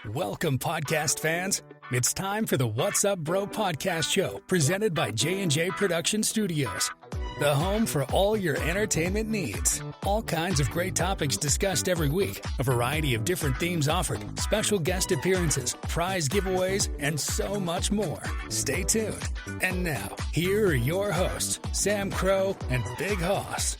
Welcome, podcast fans. It's time for the What's Up Bro podcast show, presented by J&J Production Studios, the home for all your entertainment needs. All kinds of great topics discussed every week, a variety of different themes offered, special guest appearances, prize giveaways, and so much more. Stay tuned. And now, here are your hosts, Sam Crow and Big Hoss.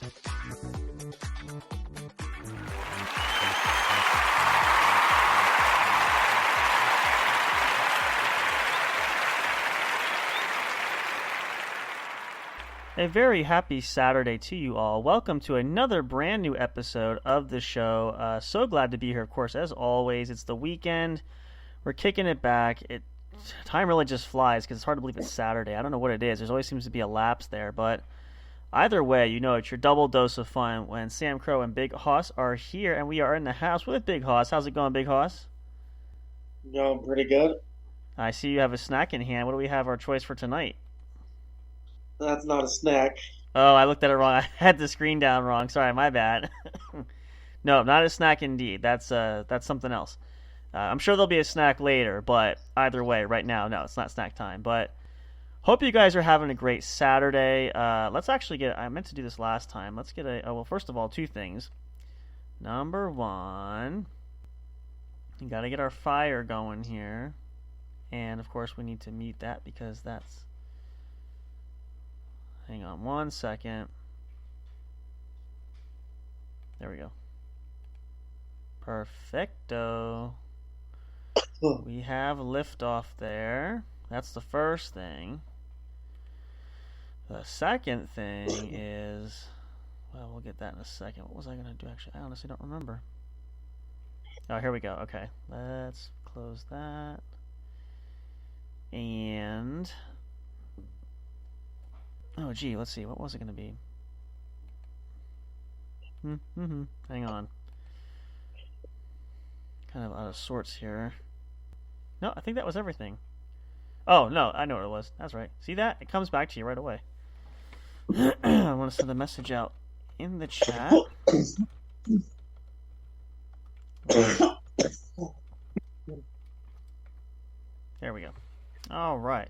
A very happy Saturday to you all. Welcome to another brand new episode of the show. So glad to be here, of course, as always. It's the weekend. We're kicking it back. Time really just flies because it's hard to believe it's Saturday. I don't know what it is. There always seems to be a lapse there. But either way, you know it's your double dose of fun when Sam Crow and Big Hoss are here. And we are in the house with Big Hoss. How's it going, Big Hoss? Going pretty good. I see you have a snack in hand. What do we have our choice for tonight? That's not a snack. Oh, I looked at it wrong. I had the screen down wrong. Sorry, my bad. No, not a snack indeed. That's something else. I'm sure there'll be a snack later, but either way, right now, no, it's not snack time. But hope you guys are having a great Saturday. Let's actually get. I meant to do this last time. Let's get well, first of all, two things. Number one, you got to get our fire going here, and of course, we need to mute that because that's. Hang on one second. There we go. Perfecto. We have liftoff there. That's the first thing. The second thing is... Well, we'll get that in a second. What was I going to do, actually? I honestly don't remember. Oh, here we go. Okay. Let's close that. And... Oh, gee, let's see. What was it going to be? Hang on. Kind of out of sorts here. No, I think that was everything. Oh, no, I know what it was. That's right. See that? It comes back to you right away. I want to send a message out in the chat. There we go. All right.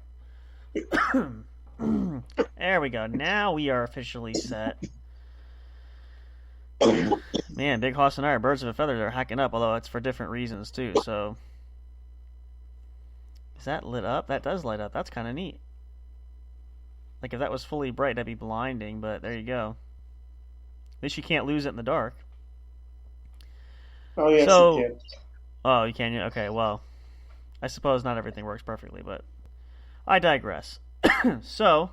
There we go. Now we are officially set. Man, Big Hoss and I are birds of a feather. They're hacking up, although it's for different reasons too. So, is that lit up? That does light up. That's kind of neat. Like if that was fully bright, that'd be blinding. But there you go. At least you can't lose it in the dark. Oh yes, you can. Oh, you can. Okay, well, I suppose not everything works perfectly, but I digress. So,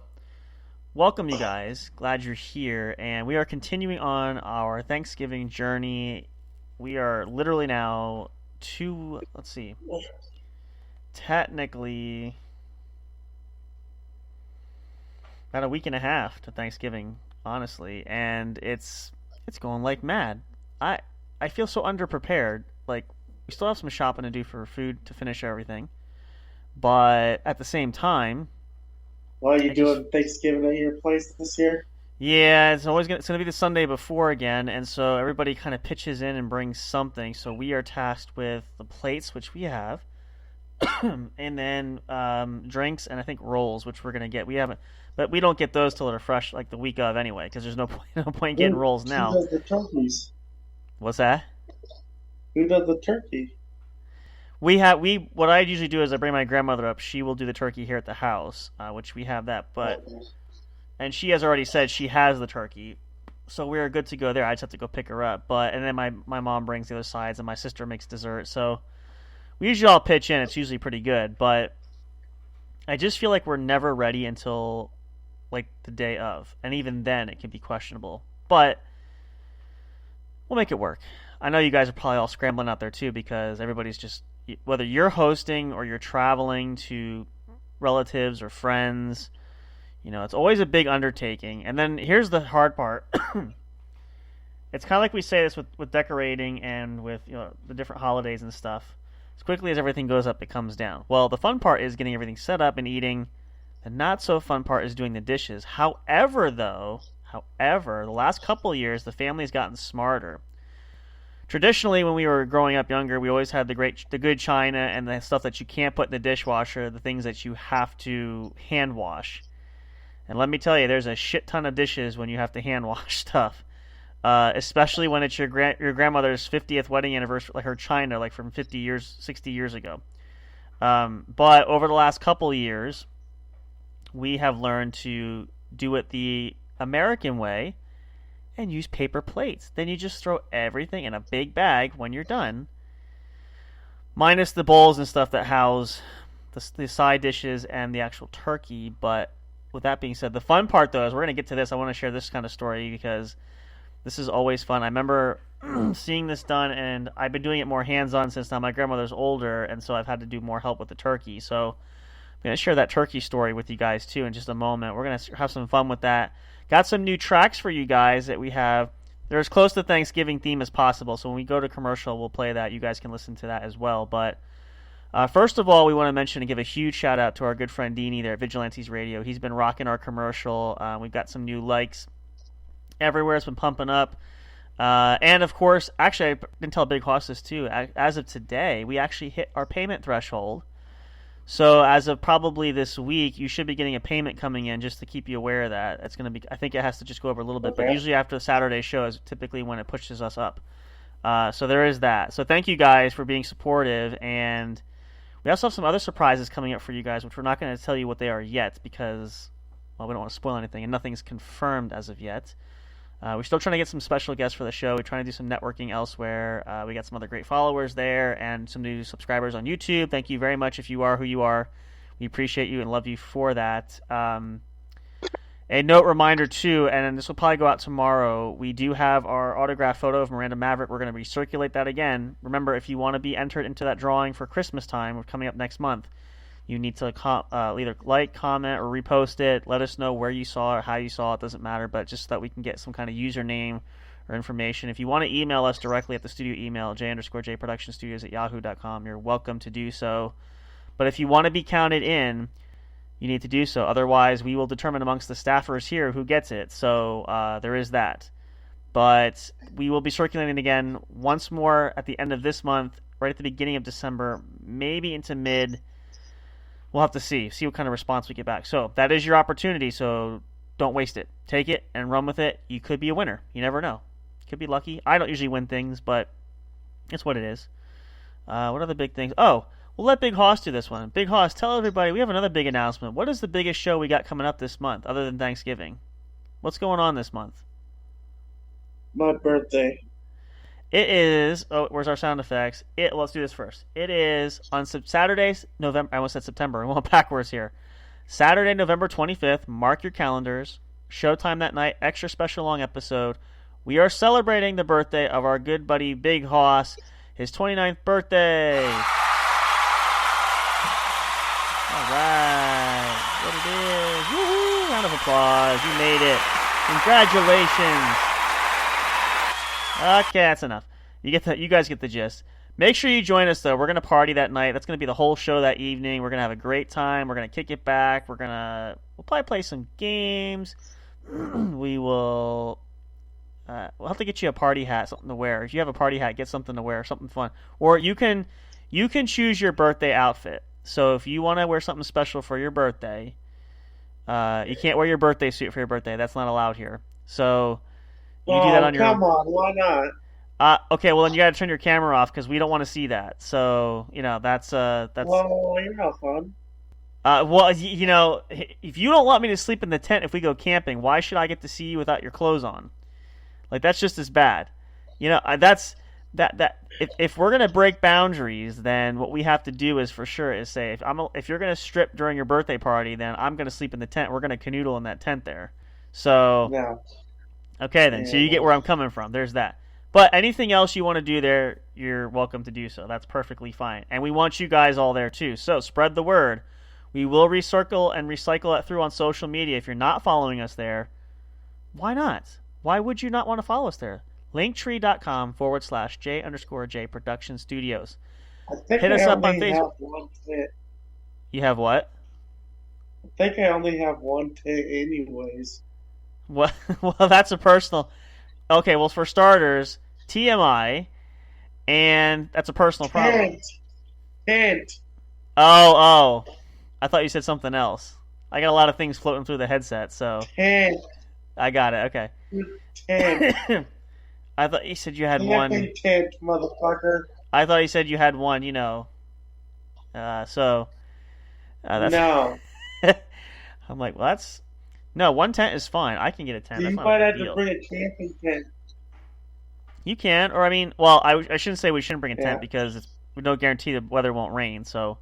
welcome you guys. Glad you're here. And we are continuing on our Thanksgiving journey. We are literally now technically about a week and a half to Thanksgiving, honestly. And it's going like mad. I feel so underprepared. Like, we still have some shopping to do for food to finish everything. But at the same time... Well, are you doing Thanksgiving at your place this year? Yeah, it's gonna be the Sunday before again, and so everybody kind of pitches in and brings something. So we are tasked with the plates, which we have, and then drinks, and I think rolls, which we're gonna get. We haven't, but we don't get those till they're fresh, like the week of anyway, because there's no point getting rolls now. Who does the turkeys? What's that? Who does the turkey? What I usually do is I bring my grandmother up. She will do the turkey here at the house, which we have that. And she has already said she has the turkey, so we're good to go there. I just have to go pick her up. And then my mom brings the other sides, and my sister makes dessert. So we usually all pitch in. It's usually pretty good, but I just feel like we're never ready until like the day of, and even then it can be questionable. But we'll make it work. I know you guys are probably all scrambling out there too because everybody's just. Whether you're hosting or you're traveling to relatives or friends, you know, it's always a big undertaking. And then here's the hard part. It's kind of like we say this with decorating and with, you know, the different holidays and stuff. As quickly as everything goes up, it comes down. Well, the fun part is getting everything set up and eating. The not so fun part is doing the dishes. However, the last couple of years, the family's gotten smarter. traditionally, when we were growing up younger, we always had the good china and the stuff that you can't put in the dishwasher, the things that you have to hand wash. And let me tell you, there's a shit ton of dishes when you have to hand wash stuff, especially when it's your grandmother's 50th wedding anniversary, like her china, like from 50 years, 60 years ago. But over the last couple of years, we have learned to do it the American way and use paper plates. Then you just throw everything in a big bag when you're done, minus the bowls and stuff that house the side dishes and the actual turkey. But with that being said, the fun part, though, is we're going to get to this. I want to share this kind of story because this is always fun. I remember seeing this done, and I've been doing it more hands-on since now my grandmother's older, and so I've had to do more help with the turkey. So I'm going to share that turkey story with you guys, too, in just a moment. We're going to have some fun with that. Got some new tracks for you guys that we have. They're as close to Thanksgiving theme as possible, so when we go to commercial, we'll play that. You guys can listen to that as well. But first of all, we want to mention and give a huge shout-out to our good friend Deanie there at Vigilantes Radio. He's been rocking our commercial. We've got some new likes everywhere. It's been pumping up. And, of course, actually, I didn't tell Big Hoss this, too. As of today, we actually hit our payment threshold. So as of probably this week, you should be getting a payment coming in just to keep you aware of that. It's going to be. I think it has to just go over a little bit, but usually after the Saturday show is typically when it pushes us up. So there is that. So thank you guys for being supportive, and we also have some other surprises coming up for you guys, which we're not going to tell you what they are yet because, well, we don't want to spoil anything, and nothing's confirmed as of yet. We're still trying to get some special guests for the show. We're trying to do some networking elsewhere. We got some other great followers there and some new subscribers on YouTube. Thank you very much if you are who you are. We appreciate you and love you for that. A note reminder, too, and this will probably go out tomorrow, we do have our autograph photo of Miranda Maverick. We're going to recirculate that again. Remember, if you want to be entered into that drawing for Christmas time, we're coming up next month, you need to either like, comment, or repost it. Let us know where you saw it or how you saw it. Doesn't matter, but just so that we can get some kind of username or information. If you want to email us directly at the studio email, j_jproductionstudios@yahoo.com, you're welcome to do so. But if you want to be counted in, you need to do so. Otherwise, we will determine amongst the staffers here who gets it. So there is that. But we will be circulating again once more at the end of this month, right at the beginning of December, maybe into mid. We'll have to see what kind of response we get back. So that is your opportunity, so don't waste it. Take it and run with it. You could be a winner. You never know. Could be lucky. I don't usually win things, but it's what it is. What are the big things? Oh, we'll let Big Hoss do this one. Big Hoss, tell everybody, we have another big announcement. What is the biggest show we got coming up this month, other than Thanksgiving? What's going on this month? My birthday. It is. Oh, where's our sound effects? Let's do this first. It is on Saturdays, November. I almost said September. I went backwards here. Saturday, November 25th. Mark your calendars. Showtime that night. Extra special long episode. We are celebrating the birthday of our good buddy Big Hoss. His 29th birthday. All right. What it is. Woohoo! Round of applause. You made it. Congratulations. Okay, that's enough. You guys get the gist. Make sure you join us, though. We're going to party that night. That's going to be the whole show that evening. We're going to have a great time. We're going to kick it back. We'll probably play some games. We'll have to get you a party hat, something to wear. If you have a party hat, get something to wear, something fun. Or you can choose your birthday outfit. So if you want to wear something special for your birthday, you can't wear your birthday suit for your birthday. That's not allowed here. So you do that on your own. Come on, why not? Okay, well then you got to turn your camera off because we don't want to see that. So that's. Well, you're not fun. Well, if you don't want me to sleep in the tent if we go camping, why should I get to see you without your clothes on? Like that's just as bad. That's that. If we're gonna break boundaries, then what we have to do is for sure is say if you're gonna strip during your birthday party, then I'm gonna sleep in the tent. We're gonna canoodle in that tent there. So. No. Okay, then. So you get where I'm coming from. There's that. But anything else you want to do there, you're welcome to do so. That's perfectly fine. And we want you guys all there, too. So spread the word. We will recircle and recycle it through on social media. If you're not following us there, why not? Why would you not want to follow us there? Linktree.com/J_J Production Studios. Hit us up on Facebook. You have what? I think I only have one tit anyways. Well, that's a personal. Okay, well, for starters, TMI, and that's a personal problem. Tent. Oh. I thought you said something else. I got a lot of things floating through the headset, so. Tent. I got it, okay. Tent. I thought you said you had one. Tent, motherfucker. I thought you said you had one, you know. That's... No. I'm like, well, that's... No, one tent is fine. I can get a tent. You That's not might a have big to deal. bring a camping tent. You can, or I mean, well, I shouldn't say we shouldn't bring a tent Yeah. because it's no guarantee the weather won't rain. So,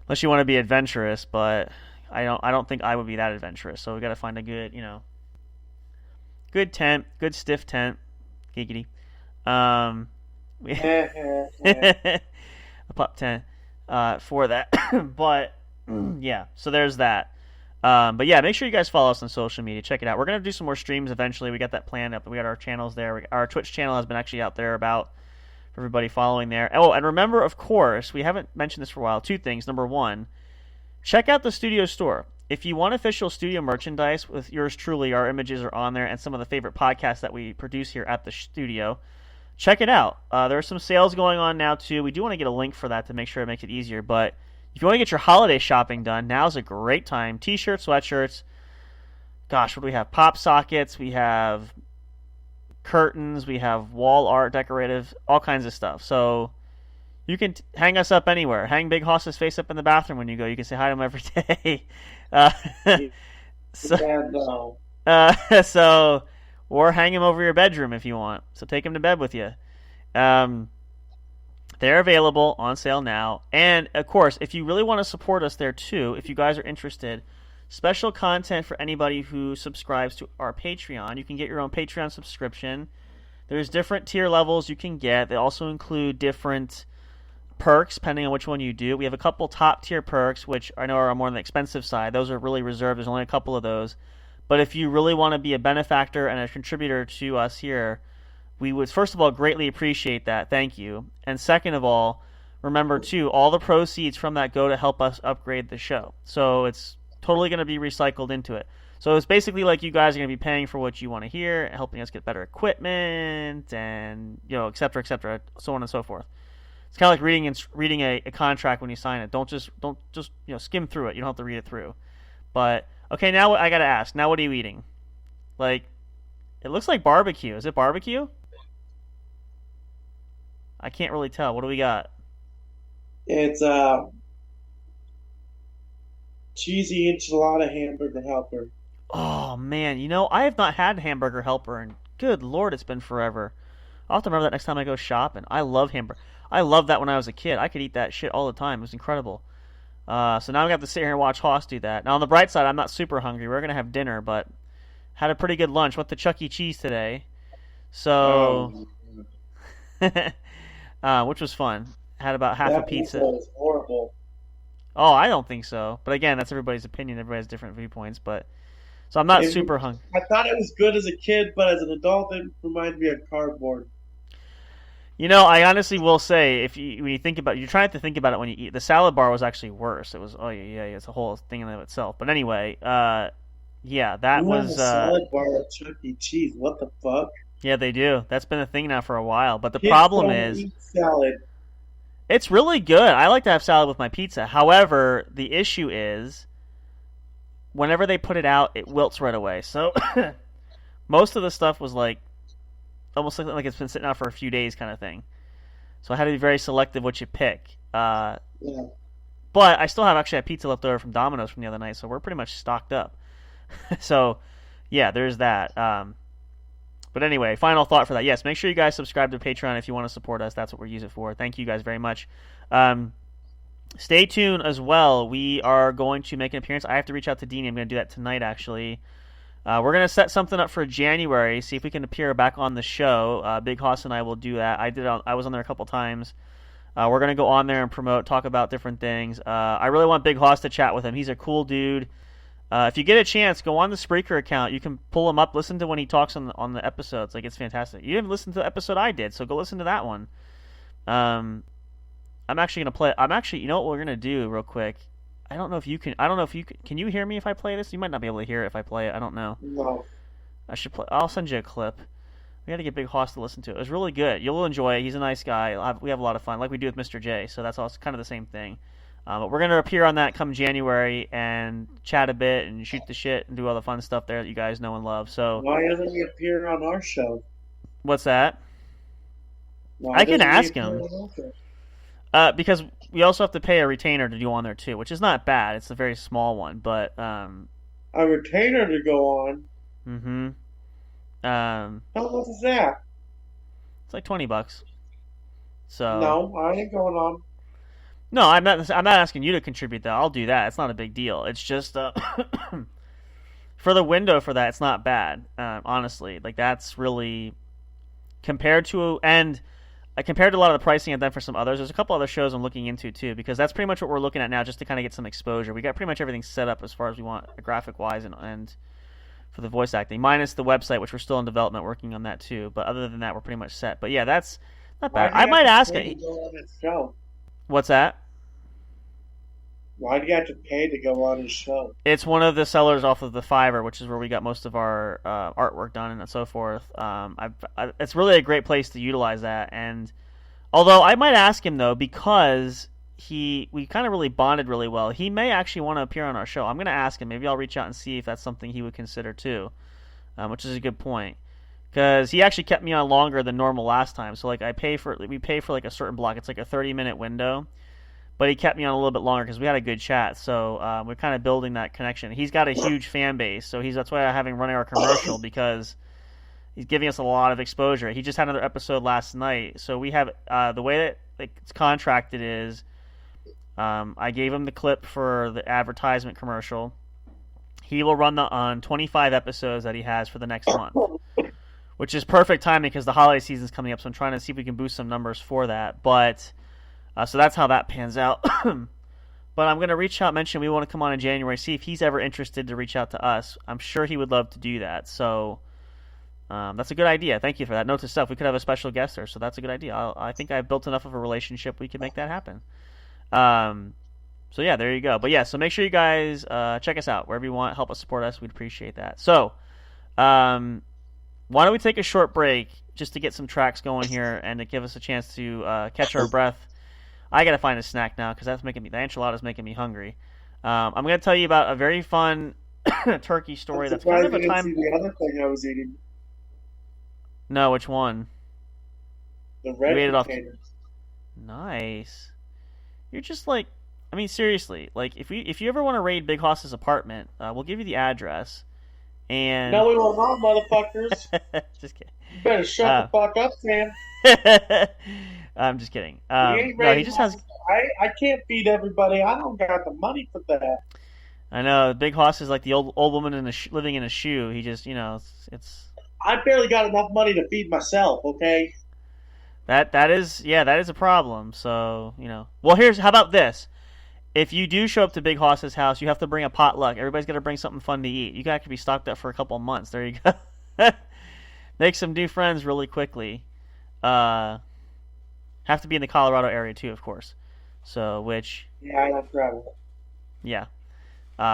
unless you want to be adventurous, but I don't think I would be that adventurous. So we got to find a good, good tent, good stiff tent, giggity. A pup tent for that, but yeah. So there's that. But yeah, make sure you guys follow us on social media. Check it out. We're gonna do some more streams eventually. We got that planned up. We got our channels there. Our Twitch channel has been actually out there about for everybody following there. Oh, and remember, of course, we haven't mentioned this for a while. Two things. Number one, check out the studio store. If you want official studio merchandise with yours truly, our images are on there, and some of the favorite podcasts that we produce here at the studio. Check it out. There are some sales going on now too. We do want to get a link for that to make sure it makes it easier, but if you want to get your holiday shopping done, now's a great time. T-shirts, sweatshirts. Gosh, what do we have? Pop sockets. We have curtains. We have wall art, decorative, all kinds of stuff. So you can hang us up anywhere. Hang Big Hoss's face up in the bathroom when you go. You can say hi to him every day. So, or hang him over your bedroom if you want. So take him to bed with you. They're available on sale now. And, of course, if you really want to support us there, too, if you guys are interested, special content for anybody who subscribes to our Patreon. You can get your own Patreon subscription. There's different tier levels you can get. They also include different perks, depending on which one you do. We have a couple top-tier perks, which I know are more on the expensive side. Those are really reserved. There's only a couple of those. But if you really want to be a benefactor and a contributor to us here, we would, first of all, greatly appreciate that. Thank you. And second of all, remember, too, all the proceeds from that go to help us upgrade the show. So it's totally going to be recycled into it. So it's basically like you guys are going to be paying for what you want to hear, helping us get better equipment, and, et cetera, so on and so forth. It's kind of like reading a contract when you sign it. Don't just skim through it. You don't have to read it through. But, okay, now I got to ask. Now what are you eating? Like, it looks like barbecue. Is it barbecue? I can't really tell. What do we got? It's cheesy enchilada hamburger helper. Oh, man. I have not had hamburger helper, and good Lord, it's been forever. I'll have to remember that next time I go shopping. I love hamburger. I loved that when I was a kid. I could eat that shit all the time. It was incredible. So now I'm going to have to sit here and watch Hoss do that. Now, on the bright side, I'm not super hungry. We're going to have dinner, but had a pretty good lunch. Went to Chuck E. Cheese today. So... which was fun. Had about half a pizza. That was horrible. Oh, I don't think so. But again, that's everybody's opinion. Everybody has different viewpoints. So I'm not super hungry. I thought it was good as a kid, but as an adult, it reminded me of cardboard. I honestly will say, when you think about it, you're trying to think about it when you eat. The salad bar was actually worse. It was, it's a whole thing in and of itself. But anyway, that was... a salad bar at Chuck E. Cheese. What the fuck? Yeah, they do. That's been a thing now for a while. But the problem is... Eat salad. It's really good. I like to have salad with my pizza. However, the issue is, whenever they put it out, it wilts right away. So, most of the stuff was almost like it's been sitting out for a few days kind of thing. So I had to be very selective what you pick. Yeah. But I still have pizza left over from Domino's from the other night, so we're pretty much stocked up. So, yeah, there's that. But anyway, final thought for that. Yes, make sure you guys subscribe to Patreon if you want to support us. That's what we use it for. Thank you guys very much. Stay tuned as well. We are going to make an appearance. I have to reach out to Deanie. I'm going to do that tonight, actually. We're going to set something up for January, see if we can appear back on the show. Big Hoss and I will do that. I was on there a couple times. We're going to go on there and promote, talk about different things. I really want Big Hoss to chat with him. He's a cool dude. If you get a chance, go on the Spreaker account. You can pull him up, listen to when he talks on the episodes. It's fantastic. You didn't listen to the episode I did, so go listen to that one. I'm actually going to play... you know what we're going to do real quick? I don't know if you can... Can you hear me if I play this? You might not be able to hear it if I play it. I don't know. No. I should play... I'll send you a clip. We got to get Big Hoss to listen to it. It was really good. You'll enjoy it. He's a nice guy. We have a lot of fun, like we do with Mr. J. So that's also kind of the same thing. But we're going to appear on that come January and chat a bit and shoot the shit and do all the fun stuff there that you guys know and love. So why doesn't he appear on our show? What's that? Why I can doesn't he ask appear him. on our show? Because we also have to pay a retainer to do on there too, which is not bad. It's a very small one, but A retainer to go on. mm-hmm. How much is that? It's like $20. So No, I ain't going on. No, I'm not asking you to contribute that. I'll do that. It's not a big deal. It's just for the window for that, it's not bad. Honestly, like that's really compared to a lot of the pricing I've done for some others. There's a couple other shows I'm looking into too, because that's pretty much what we're looking at now, just to kind of get some exposure. We got pretty much everything set up as far as we want, graphic wise, and for the voice acting, minus the website, which we're still in development, working on that too. But other than that, we're pretty much set. But yeah, that's not bad. I might ask it. What's that? Why do you have to pay to go on his show? It's one of the sellers off of the Fiverr, which is where we got most of our artwork done and so forth. It's really a great place to utilize that. And although I might ask him though, because we kind of really bonded really well, he may actually want to appear on our show. I'm going to ask him. Maybe I'll reach out and see if that's something he would consider too, which is a good point. Because he actually kept me on longer than normal last time. So like we pay for like a certain block. It's like a 30-minute window. But he kept me on a little bit longer because we had a good chat. So we're kind of building that connection. He's got a huge fan base. So that's why I have him running our commercial, because he's giving us a lot of exposure. He just had another episode last night. So we have the way that it's contracted is I gave him the clip for the advertisement commercial. He will run on 25 episodes that he has for the next month, which is perfect timing because the holiday season's coming up. So I'm trying to see if we can boost some numbers for that. But so that's how that pans out. But I'm going to mention we want to come on in January, see if he's ever interested to reach out to us. I'm sure he would love to do that. So that's a good idea. Thank you for that. Note to self, we could have a special guest there, so that's a good idea. I think I've built enough of a relationship we can make that happen. So yeah, there you go. But yeah, so make sure you guys check us out wherever you want. Help us support us. We'd appreciate that. So why don't we take a short break just to get some tracks going here and to give us a chance to catch our breath. I gotta find a snack now because the enchilada's making me hungry. I'm gonna tell you about a very fun turkey story. That's kind of a time. The other thing I was eating. No, which one? The red potatoes. Nice. You're just like, I mean, seriously. Like, if you ever want to raid Big Hoss's apartment, we'll give you the address. And no, we will not, motherfuckers. Just kidding. You better shut the fuck up, Sam. I'm just kidding. He just has. I can't feed everybody. I don't got the money for that. I know. Big Hoss is like the old woman living in a shoe. He just, it's. I barely got enough money to feed myself. Okay. That is a problem. So Well, how about this? If you do show up to Big Hoss's house, you have to bring a potluck. Everybody's got to bring something fun to eat. You got to be stocked up for a couple of months. There you go. Make some new friends really quickly. Have to be in the Colorado area too, of course. So, yeah, I don't travel. Yeah.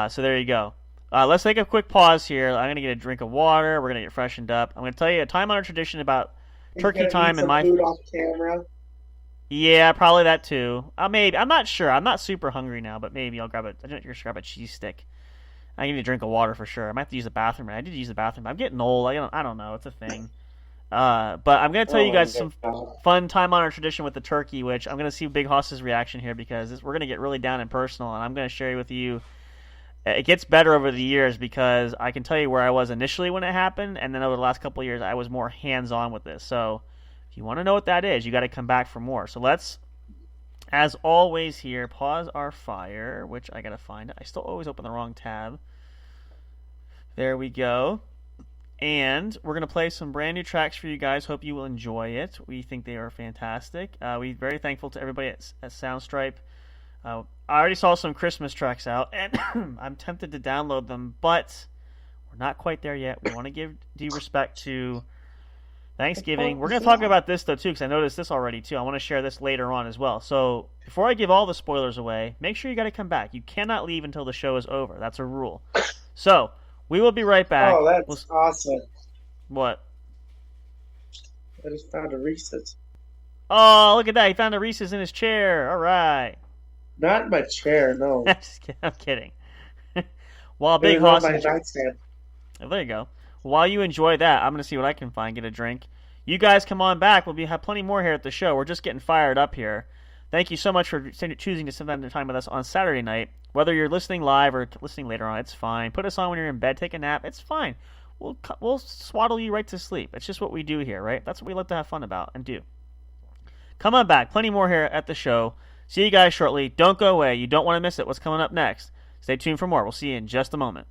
So there you go. Let's take a quick pause here. I'm gonna get a drink of water. We're gonna get freshened up. I'm gonna tell you a time-honored tradition about turkey time in my food off camera. Yeah, probably that too. Maybe. I'm not sure. I'm not super hungry now, but maybe I'll grab a cheese stick. I need a drink of water for sure. I might have to use the bathroom. I did use the bathroom. I'm getting old. I don't know. It's a thing. But I'm going to tell you guys some fun time-honored tradition with the turkey, which I'm going to see Big Hoss's reaction here because we're going to get really down and personal, and I'm going to share with you. It gets better over the years because I can tell you where I was initially when it happened, and then over the last couple of years, I was more hands-on with this. So if you want to know what that is, you got to come back for more. So let's, as always here, pause our fire, which I got to find it. I still always open the wrong tab. There we go. And we're going to play some brand new tracks for you guys. Hope you will enjoy it. We think they are fantastic. We're very thankful to everybody at Soundstripe. I already saw some Christmas tracks out, and I'm tempted to download them, but we're not quite there yet. We want to give due respect to Thanksgiving. We're going to talk about this, though, too, because I noticed this already, too. I want to share this later on as well. So before I give all the spoilers away, make sure you got to come back. You cannot leave until the show is over. That's a rule. So we will be right back. Oh, that's awesome. What? I just found a Reese's. Oh, look at that. He found a Reese's in his chair. All right. Not in my chair, no. I'm kidding. While Big Big Hoss... my nightstand. Oh, there you go. While you enjoy that, I'm going to see what I can find, get a drink. You guys come on back. We'll have plenty more here at the show. We're just getting fired up here. Thank you so much for choosing to spend time with us on Saturday night. Whether you're listening live or listening later on, it's fine. Put us on when you're in bed, take a nap. It's fine. We'll swaddle you right to sleep. It's just what we do here, right? That's what we like to have fun about and do. Come on back. Plenty more here at the show. See you guys shortly. Don't go away. You don't want to miss it. What's coming up next? Stay tuned for more. We'll see you in just a moment.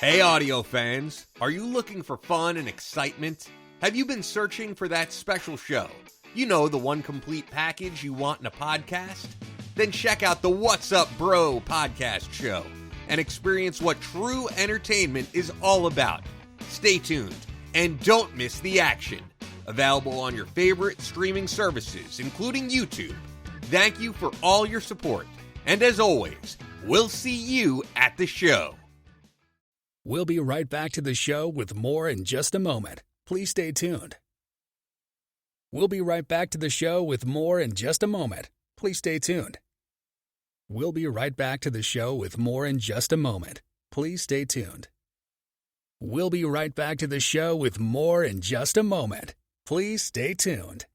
Hey audio fans, are you looking for fun and excitement? Have you been searching for that special show? You know, the one complete package you want in a podcast? Then check out the What's Up Bro podcast show and experience what true entertainment is all about. Stay tuned and don't miss the action. Available on your favorite streaming services, including YouTube. Thank you for all your support. And as always, we'll see you at the show. We'll be right back to the show with more in just a moment. Please stay tuned. We'll be right back to the show with more in just a moment. Please stay tuned. We'll be right back to the show with more in just a moment. Please stay tuned. We'll be right back to the show with more in just a moment. Please stay tuned.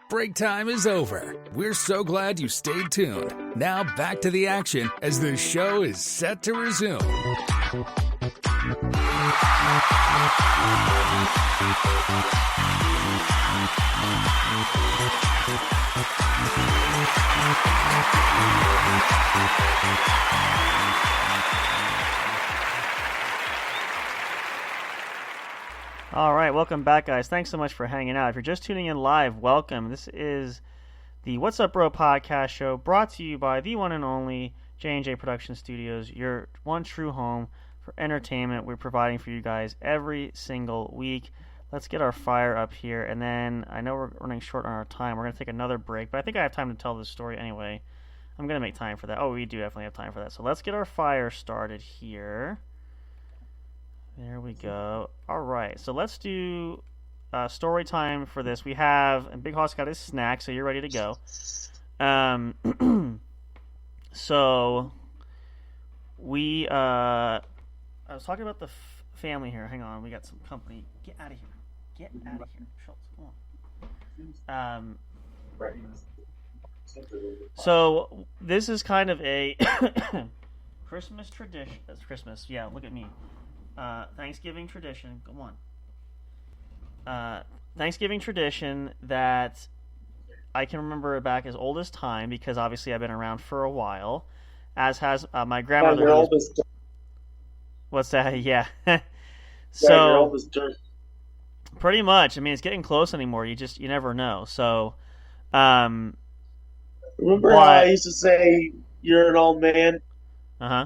Break time is over. We're so glad you stayed tuned. Now back to the action as the show is set to resume. All right, welcome back, guys. Thanks so much for hanging out. If you're just tuning in live, welcome. This is the What's Up Bro podcast show brought to you by the one and only J&J Production Studios, your one true home for entertainment we're providing for you guys every single week. Let's get our fire up here, and then I know we're running short on our time. We're going to take another break, but I think I have time to tell this story anyway. I'm going to make time for that. Oh, we do definitely have time for that. So let's get our fire started here. There we go. All right, so let's do story time for this. We have, and Big Hoss got his snack, so you're ready to go. So we, I was talking about the family here. Hang on, we got some company. Get out of here. Get out of here, Schultz. Come on. So this is kind of a Christmas tradition. It's Christmas. Yeah, look at me. Thanksgiving tradition. Come on. Thanksgiving tradition that I can remember back as old as time, because obviously I've been around for a while, as has my grandmother. What's that? Yeah. So pretty much. I mean, it's getting close anymore. You never know. So, remember how I used to say you're an old man? Uh-huh.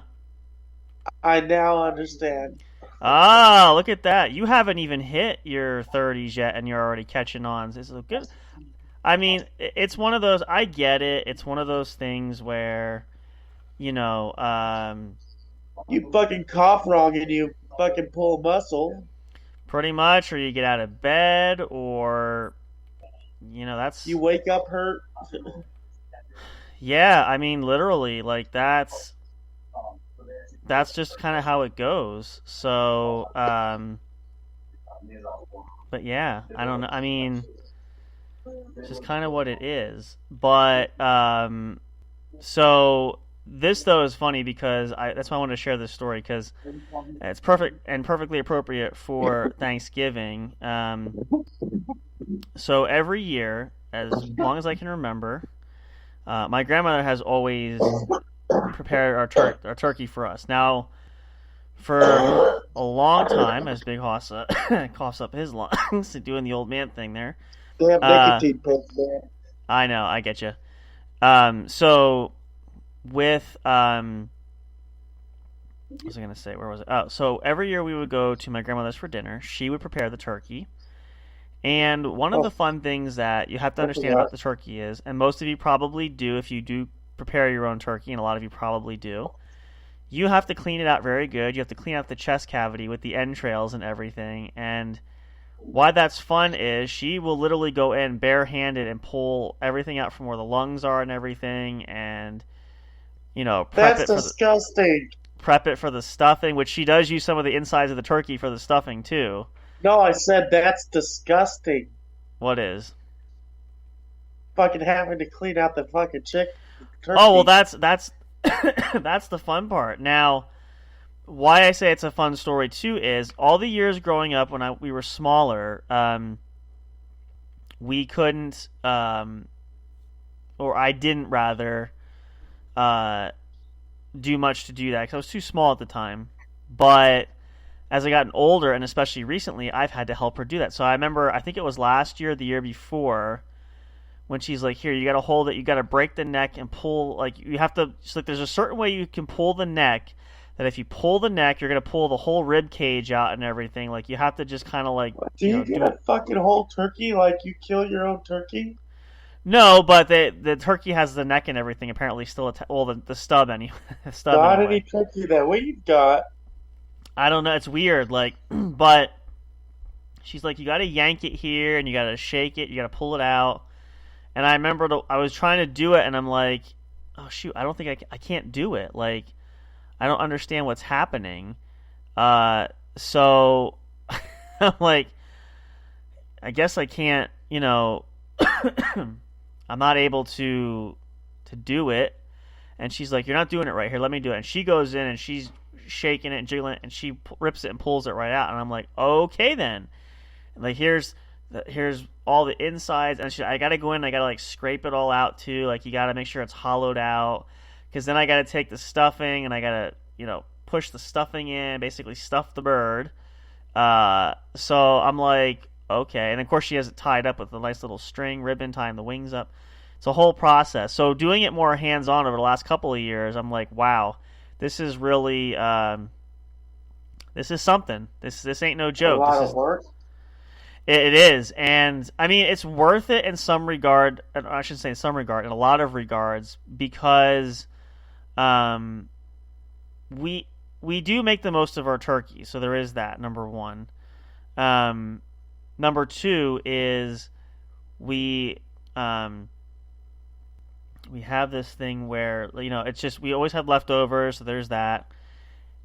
I now understand. Ah, look at that. You haven't even hit your 30s yet, and you're already catching on. It's good. I mean, it's one of those, I get it. It's one of those things where, you know, you fucking cough wrong and you fucking pull a muscle. Pretty much, or you get out of bed, or, you know, that's... You wake up hurt. Yeah, I mean, literally, like, that's just kind of how it goes. So, but yeah, I don't know. I mean, it's just kind of what it is. But, so this though is funny because that's why I wanted to share this story, because it's perfect and perfectly appropriate for Thanksgiving. So every year, as long as I can remember, my grandmother has always prepared our turkey for us. Now, for a long time, as Big Hoss coughs up his lungs, doing the old man thing there. They have nicotine pills there. I know, I get you. So with what was I going to say? Where was it? Oh, so every year we would go to my grandmother's for dinner. She would prepare the turkey. And one of the fun things that you have to understand about the turkey is, and most of you probably do if you do prepare your own turkey, and a lot of you probably do, you have to clean it out very good. You have to clean out the chest cavity with the entrails and everything. And why that's fun is she will literally go in barehanded and pull everything out from where the lungs are and everything, and, you know, prep it for the stuffing, which she does use some of the insides of the turkey for the stuffing too. No, I said that's disgusting. What is? Fucking having to clean out the fucking turkey. Oh, well, that's that's the fun part. Now, why I say it's a fun story too is all the years growing up when we were smaller, we couldn't, or I didn't rather, do much to do that because I was too small at the time. But as I gotten older, and especially recently, I've had to help her do that. So I remember, I think it was last year, the year before, when she's like, here, you got to hold it, you got to break the neck and pull, like, you have to, like, there's a certain way you can pull the neck, that if you pull the neck, you're going to pull the whole rib cage out and everything. Like, you have to just kind of, like, do you get a fucking whole turkey, like you kill your own turkey? No, but the turkey has the neck and everything, apparently still, the stub anyway. Not any turkey that we've got. I don't know, it's weird, like, but she's like, you got to yank it here, and you got to shake it, you got to pull it out. And I remember I was trying to do it, and I'm like, oh, shoot, I don't think I can't do it. Like, I don't understand what's happening. So I'm like, I guess I can't, you know, I'm not able to do it. And she's like, you're not doing it right. Here, let me do it. And she goes in and she's shaking it and jiggling it, and she rips it and pulls it right out. And I'm like, okay then. And like, here's all the insides. And I got to go in and I got to like scrape it all out too. Like, you got to make sure it's hollowed out. Because then I got to take the stuffing and I got to, push the stuffing in, basically stuff the bird. So I'm like, okay. And of course she has it tied up with a nice little string ribbon tying the wings up. It's a whole process. So doing it more hands-on over the last couple of years, I'm like, wow, this is really, this is something. This ain't no joke. A lot of work. It is. And I mean, it's worth it in some regard. I shouldn't say in some regard, in a lot of regards, because we do make the most of our turkey. So there is that, number one. Number two is we have this thing where, it's just, we always have leftovers, so there's that.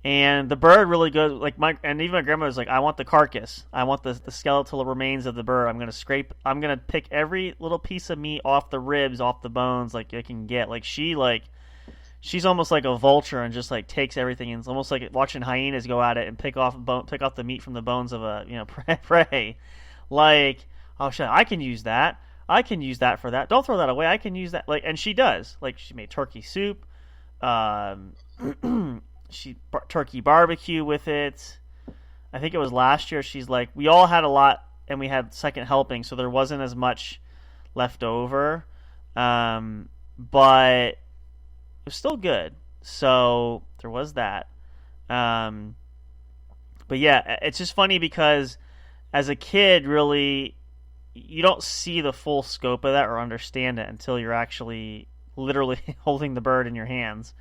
And the bird really goes, like, and even my grandma was like, I want the carcass. I want the skeletal remains of the bird. I'm going to pick every little piece of meat off the ribs, off the bones, like I can get. Like, she's almost like a vulture and just like takes everything. And it's almost like watching hyenas go at it and pick off the meat from the bones of a prey. Like, oh shit, I can use that. I can use that for that. Don't throw that away. I can use that. Like, and she does. Like, she made turkey soup. She turkey barbecue with it. I think it was last year. She's like, we all had a lot and we had second helping, so there wasn't as much left over. But it was still good. So there was that. But yeah, it's just funny because as a kid, really, you don't see the full scope of that or understand it until you're actually literally holding the bird in your hands.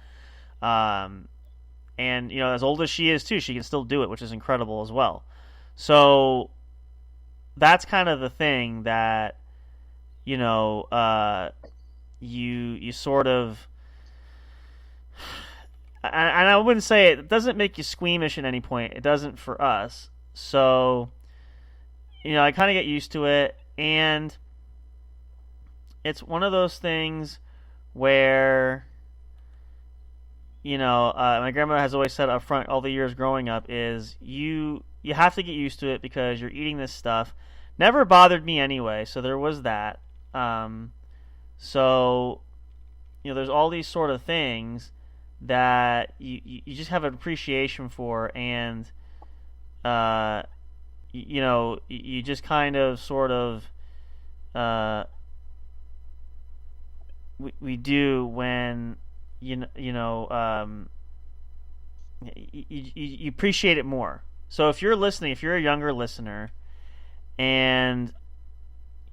And, as old as she is too, she can still do it, which is incredible as well. So that's kind of the thing that, you sort of, and I wouldn't say it doesn't make you squeamish at any point. It doesn't for us. So, I kind of get used to it, and it's one of those things where, my grandmother has always said up front all the years growing up is you have to get used to it because you're eating this stuff. Never bothered me anyway, so there was that. So, there's all these sort of things that you just have an appreciation for, and you just kind of sort of we do when you appreciate it more. So if you're listening, if you're a younger listener, and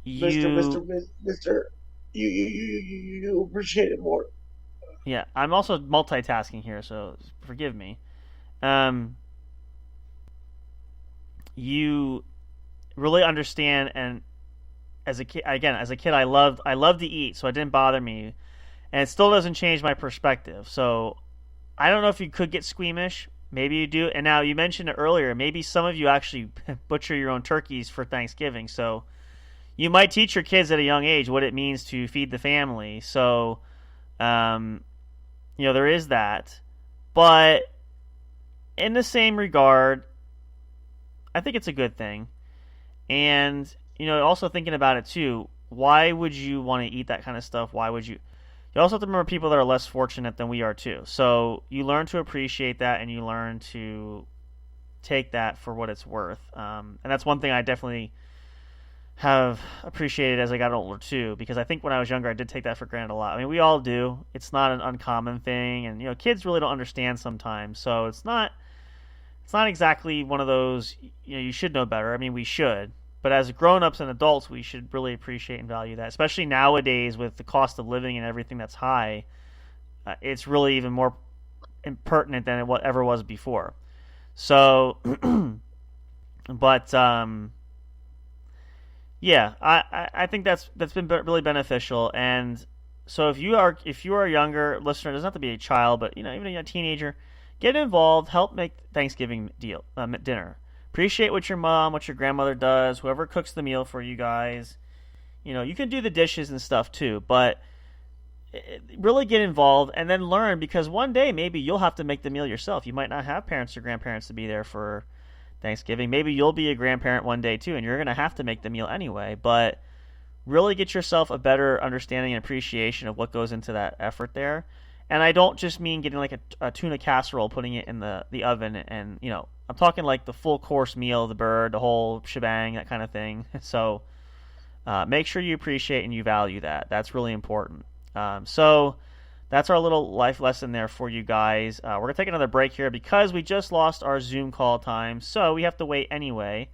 Mister, you appreciate it more. Yeah, I'm also multitasking here, so forgive me. You really understand, and as a kid, I loved to eat, so it didn't bother me. And it still doesn't change my perspective. So I don't know if you could get squeamish. Maybe you do. And now you mentioned it earlier. Maybe some of you actually butcher your own turkeys for Thanksgiving. So you might teach your kids at a young age what it means to feed the family. So, there is that. But in the same regard, I think it's a good thing. And, also thinking about it too, why would you want to eat that kind of stuff? Why would you? You also have to remember people that are less fortunate than we are too. So you learn to appreciate that, and you learn to take that for what it's worth. And that's one thing I definitely have appreciated as I got older too, because I think when I was younger, I did take that for granted a lot. I mean, we all do. It's not an uncommon thing, and kids really don't understand sometimes. So it's not exactly one of those. You should know better. I mean, we should. But as grown-ups and adults, we should really appreciate and value that, especially nowadays with the cost of living and everything that's high. It's really even more impertinent than it ever was before. So, but yeah, I think that's been really beneficial. And so if you are a younger listener, it doesn't have to be a child, but even a teenager, get involved, help make Thanksgiving dinner. Appreciate what your mom, what your grandmother does, whoever cooks the meal for you guys. You can do the dishes and stuff too, but really get involved and then learn, because one day maybe you'll have to make the meal yourself. You might not have parents or grandparents to be there for Thanksgiving. Maybe you'll be a grandparent one day too, and you're going to have to make the meal anyway. But really get yourself a better understanding and appreciation of what goes into that effort there. And I don't just mean getting like a tuna casserole, putting it in the oven, and I'm talking like the full course meal, the bird, the whole shebang, that kind of thing. So make sure you appreciate and you value that. That's really important. So that's our little life lesson there for you guys. We're going to take another break here because we just lost our Zoom call time, so we have to wait anyway.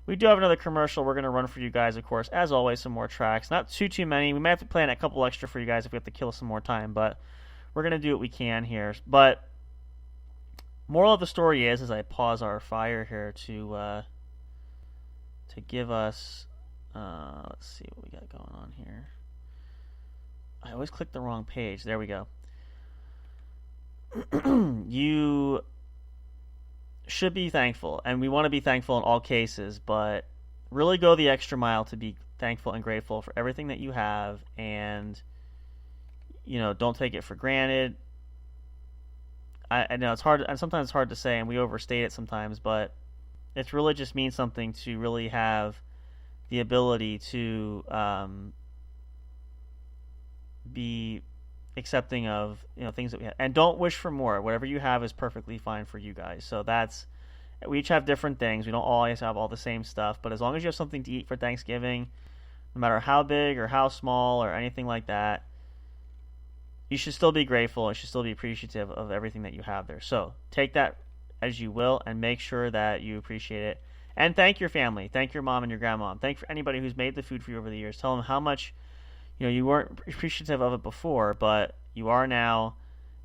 We do have another commercial we're going to run for you guys, of course. As always, some more tracks. Not too many. We might have to plan a couple extra for you guys if we have to kill some more time, but we're going to do what we can here. But moral of the story is, as I pause our fire here to give us, let's see what we got going on here. I always click the wrong page. There we go. You should be thankful, and we want to be thankful in all cases, but really go the extra mile to be thankful and grateful for everything that you have, and don't take it for granted. I know it's hard, and sometimes it's hard to say, and we overstate it sometimes, but it really just means something to really have the ability to be accepting of things that we have, and don't wish for more. Whatever you have is perfectly fine for you guys. So we each have different things. We don't always have all the same stuff, but as long as you have something to eat for Thanksgiving, no matter how big or how small or anything like that, you should still be grateful and should still be appreciative of everything that you have there. So take that as you will and make sure that you appreciate it, and thank your family, thank your mom and your grandma, thank for anybody who's made the food for you over the years. Tell them how much you weren't appreciative of it before, but you are now,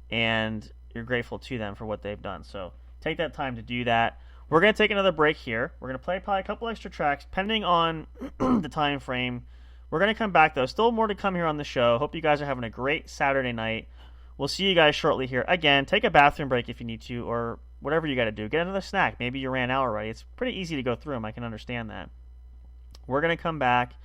and you're grateful to them for what they've done. So take that time to do that. We're going to take another break here. We're going to play probably a couple extra tracks, depending on the time frame. We're going to come back, though. Still more to come here on the show. Hope you guys are having a great Saturday night. We'll see you guys shortly here. Again, take a bathroom break if you need to, or whatever you got to do. Get another snack. Maybe you ran out already. It's pretty easy to go through them. I can understand that. We're going to come back.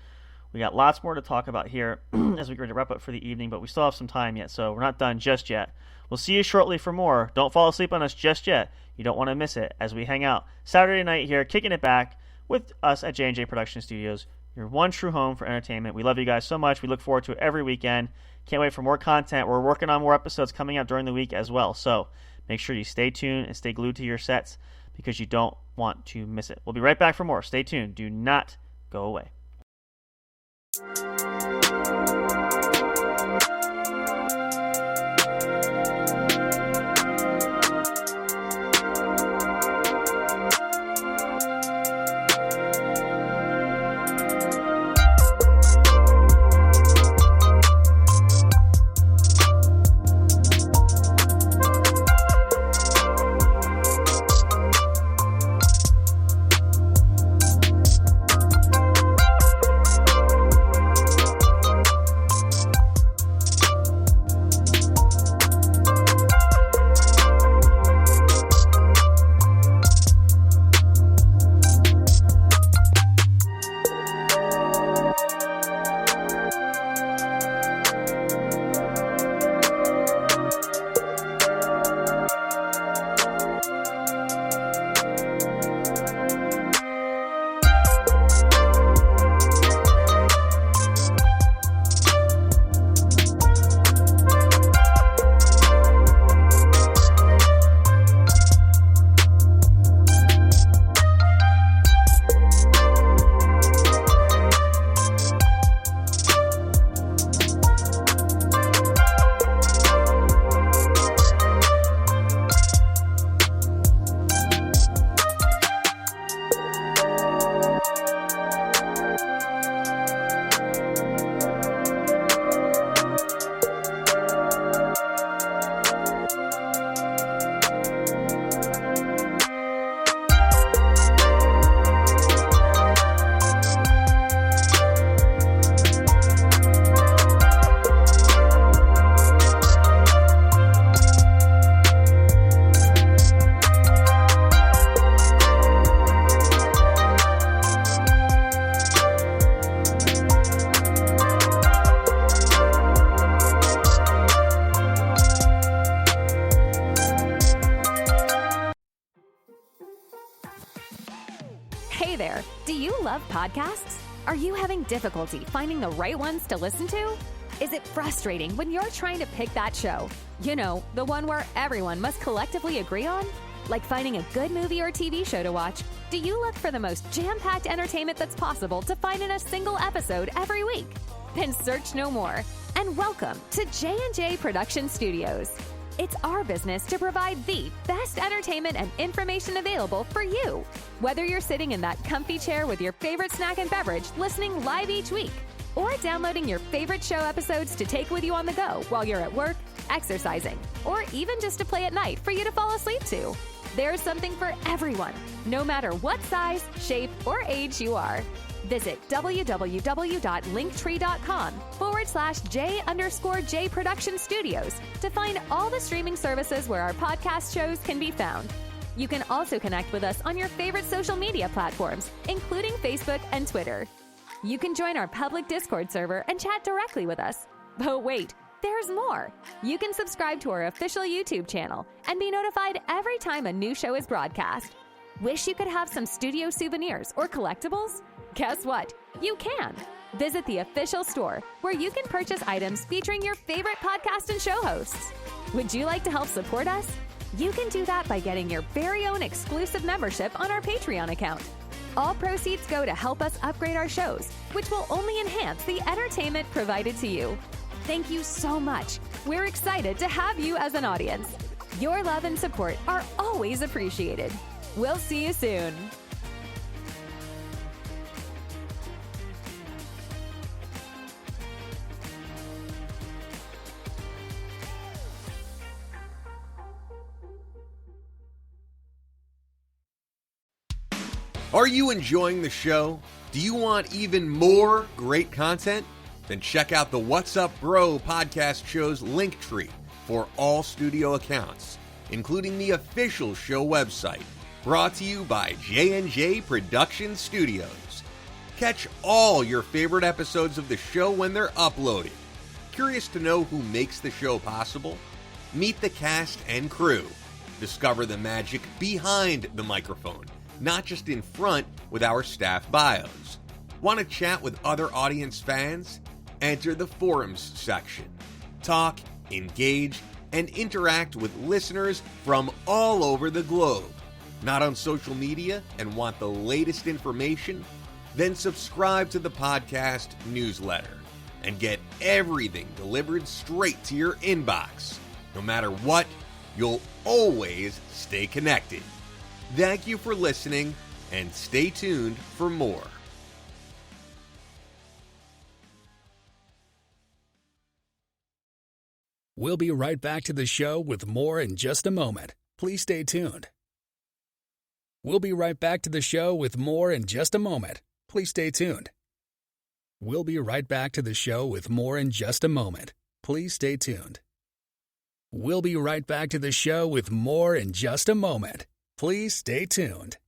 We got lots more to talk about here as we get ready to wrap up for the evening, but we still have some time yet, so we're not done just yet. We'll see you shortly for more. Don't fall asleep on us just yet. You don't want to miss it as we hang out Saturday night here, kicking it back with us at J&J Production Studios, your one true home for entertainment. We love you guys so much. We look forward to it every weekend. Can't wait for more content. We're working on more episodes coming out during the week as well, so make sure you stay tuned and stay glued to your sets because you don't want to miss it. We'll be right back for more. Stay tuned. Do not go away. podcasts? Are you having difficulty finding the right ones to listen to? Is it frustrating when you're trying to pick that show? You know, the one where everyone must collectively agree on? Like finding a good movie or TV show to watch, do you look for the most jam-packed entertainment that's possible to find in a single episode every week? Then search no more, and welcome to J&J Production Studios. It's our business to provide the best entertainment and information available for you. Whether you're sitting in that comfy chair with your favorite snack and beverage listening live each week, or downloading your favorite show episodes to take with you on the go while you're at work, exercising, or even just to play at night for you to fall asleep to. There's something for everyone, no matter what size, shape, or age you are. Visit www.linktree.com/J_J Production Studios to find all the streaming services where our podcast shows can be found. You can also connect with us on your favorite social media platforms, including Facebook and Twitter. You can join our public Discord server and chat directly with us. But wait, there's more. You can subscribe to our official YouTube channel and be notified every time a new show is broadcast. Wish you could have some studio souvenirs or collectibles? Guess what? You can. Visit the official store where you can purchase items featuring your favorite podcast and show hosts. Would you like to help support us? You can do that by getting your very own exclusive membership on our Patreon account. All proceeds go to help us upgrade our shows, which will only enhance the entertainment provided to you. Thank you so much. We're excited to have you as an audience. Your love and support are always appreciated. We'll see you soon. Are you enjoying the show? Do you want even more great content? Then check out the What's Up Bro podcast show's Linktree for all studio accounts, including the official show website, brought to you by J&J Production Studios. Catch all your favorite episodes of the show when they're uploaded. Curious to know who makes the show possible? Meet the cast and crew. Discover the magic behind the microphone, not just in front with our staff bios. Want to chat with other audience fans? Enter the forums section. Talk, engage, and interact with listeners from all over the globe. Not on social media and want the latest information? Then subscribe to the podcast newsletter and get everything delivered straight to your inbox. No matter what, you'll always stay connected. Thank you for listening, and stay tuned for more. We'll be right back to the show with more in just a moment. Please stay tuned. We'll be right back to the show with more in just a moment. Please stay tuned. We'll be right back to the show with more in just a moment. Please stay tuned. We'll be right back to the show with more in just a moment. Please stay tuned.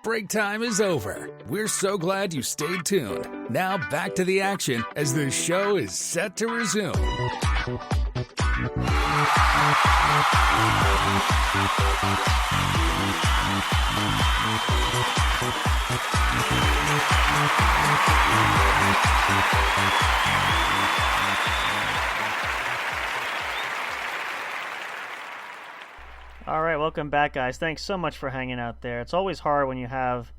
Break time is over. We're so glad you stayed tuned. Now back to the action as the show is set to resume. All right, welcome back, guys. Thanks so much for hanging out there. It's always hard when you have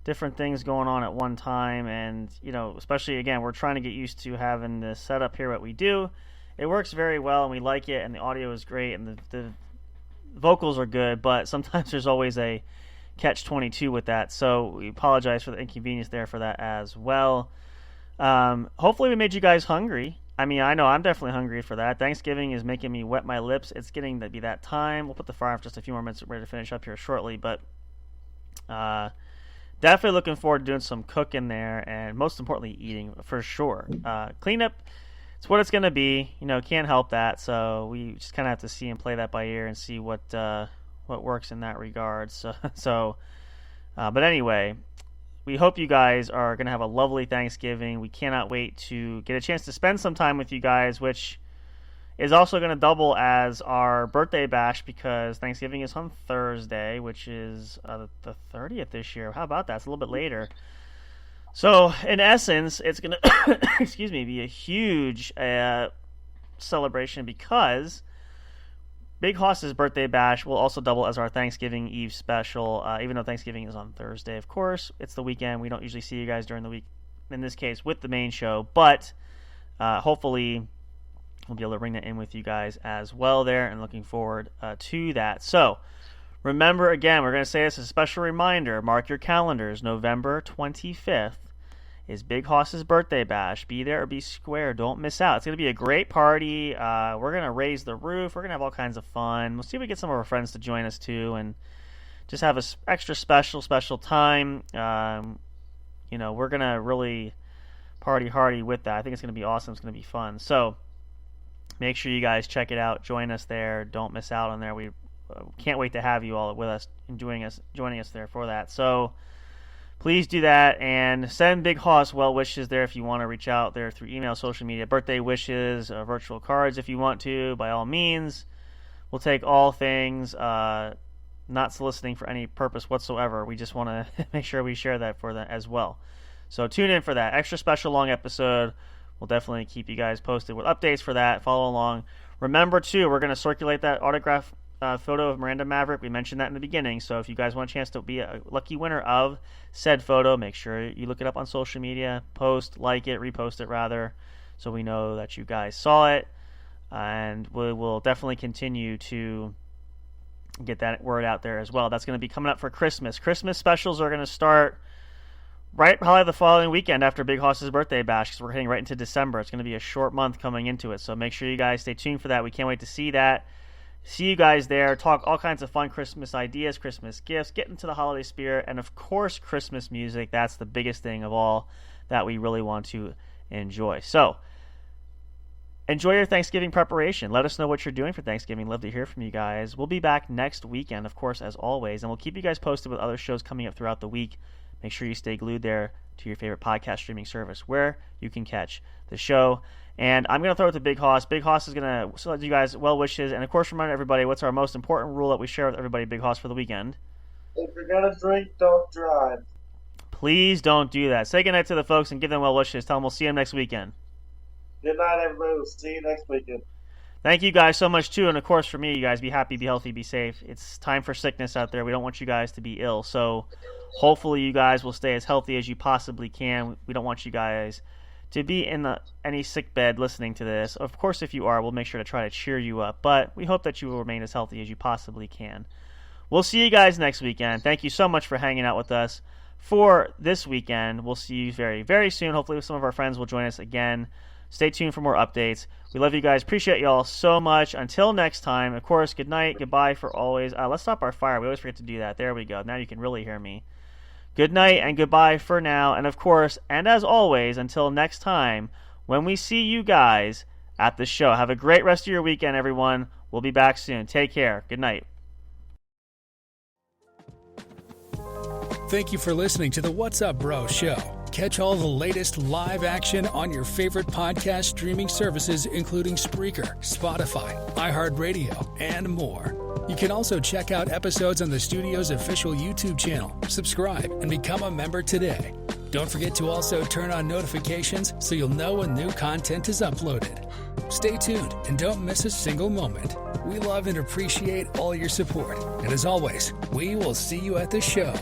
different things going on at one time, and, you know, especially, again, we're trying to get used to having this setup here, what we do, It works very well, and we like it, and the audio is great, and the vocals are good, but sometimes there's always a catch-22 with that, so we apologize for the inconvenience there for that as well. Hopefully we made you guys hungry. I mean, I know I'm definitely hungry for that. Thanksgiving is making me wet my lips. It's getting to be that time. We'll put the fire on for just a few more minutes. We're ready to finish up here shortly, but definitely looking forward to doing some cooking there, and most importantly, eating for sure. Cleanup, it's what it's going to be. Can't help that, so we just kind of have to see and play that by ear and see what works in that regard. But anyway, we hope you guys are going to have a lovely Thanksgiving. We cannot wait to get a chance to spend some time with you guys, which is also going to double as our birthday bash because Thanksgiving is on Thursday, which is the 30th this year. How about that? It's a little bit later. So, in essence, it's going to be a huge celebration because Big Hoss's birthday bash will also double as our Thanksgiving Eve special, even though Thanksgiving is on Thursday, of course. It's the weekend. We don't usually see you guys during the week, in this case, with the main show. But hopefully we'll be able to bring that in with you guys as well there, and looking forward to that. So remember, again, we're going to say this as a special reminder. Mark your calendars. November 25th is Big Hoss's birthday bash. Be there or be square. Don't miss out. It's going to be a great party. We're going to raise the roof. We're going to have all kinds of fun. We'll see if we get some of our friends to join us too, and just have an extra special time. We're going to really party hardy with that. I think it's going to be awesome. It's going to be fun. So make sure you guys check it out. Join us there. Don't miss out on there. We can't wait to have you all with us and joining us there for that. So please do that, and send Big Hoss well wishes there if you want to reach out there through email, social media, birthday wishes, virtual cards if you want to. By all means, we'll take all things, not soliciting for any purpose whatsoever. We just want to make sure we share that for them as well. So tune in for that extra special long episode. We'll definitely keep you guys posted with updates for that. Follow along. Remember, too, we're going to circulate that autograph photo of Miranda Maverick. We mentioned that in the beginning, so if you guys want a chance to be a lucky winner of said photo, make sure you look it up on social media, post, like it, repost it rather, so we know that you guys saw it, and we will definitely continue to get that word out there as well. That's going to be coming up for Christmas. Christmas specials are going to start probably the following weekend after Big Hoss's birthday bash, because we're heading right into December. It's going to be a short month coming into it, so make sure you guys stay tuned for that. We can't wait to see that. See you guys there, talk all kinds of fun Christmas ideas, Christmas gifts, get into the holiday spirit, and of course Christmas music. That's the biggest thing of all that we really want to enjoy. So enjoy your Thanksgiving preparation. Let us know what you're doing for Thanksgiving. Love to hear from you guys. We'll be back next weekend, of course, as always, and we'll keep you guys posted with other shows coming up throughout the week. Make sure you stay glued there to your favorite podcast streaming service where you can catch the show. And I'm going to throw it to Big Hoss. Big Hoss is going to send you guys well wishes. And, of course, remind everybody what's our most important rule that we share with everybody, Big Hoss, for the weekend. If you're going to drink, don't drive. Please don't do that. Say goodnight to the folks and give them well wishes. Tell them we'll see them next weekend. Good night, everybody. We'll see you next weekend. Thank you guys so much, too. And, of course, for me, you guys, be happy, be healthy, be safe. It's time for sickness out there. We don't want you guys to be ill. So hopefully you guys will stay as healthy as you possibly can. We don't want you guys to be in any sick bed listening to this. Of course, if you are, we'll make sure to try to cheer you up. But we hope that you will remain as healthy as you possibly can. We'll see you guys next weekend. Thank you so much for hanging out with us for this weekend. We'll see you very, very soon. Hopefully some of our friends will join us again. Stay tuned for more updates. We love you guys. Appreciate you all so much. Until next time, of course, good night, goodbye for always. Let's stop our fire. We always forget to do that. There we go. Now you can really hear me. Good night and goodbye for now. And of course, and as always, until next time, when we see you guys at the show, have a great rest of your weekend, everyone. We'll be back soon. Take care. Good night. Thank you for listening to the What's Up Bro show. Catch all the latest live action on your favorite podcast streaming services, including Spreaker, Spotify, iHeartRadio, and more. You can also check out episodes on the studio's official YouTube channel. Subscribe and become a member today. Don't forget to also turn on notifications so you'll know when new content is uploaded. Stay tuned and don't miss a single moment. We love and appreciate all your support. And as always, we will see you at the show.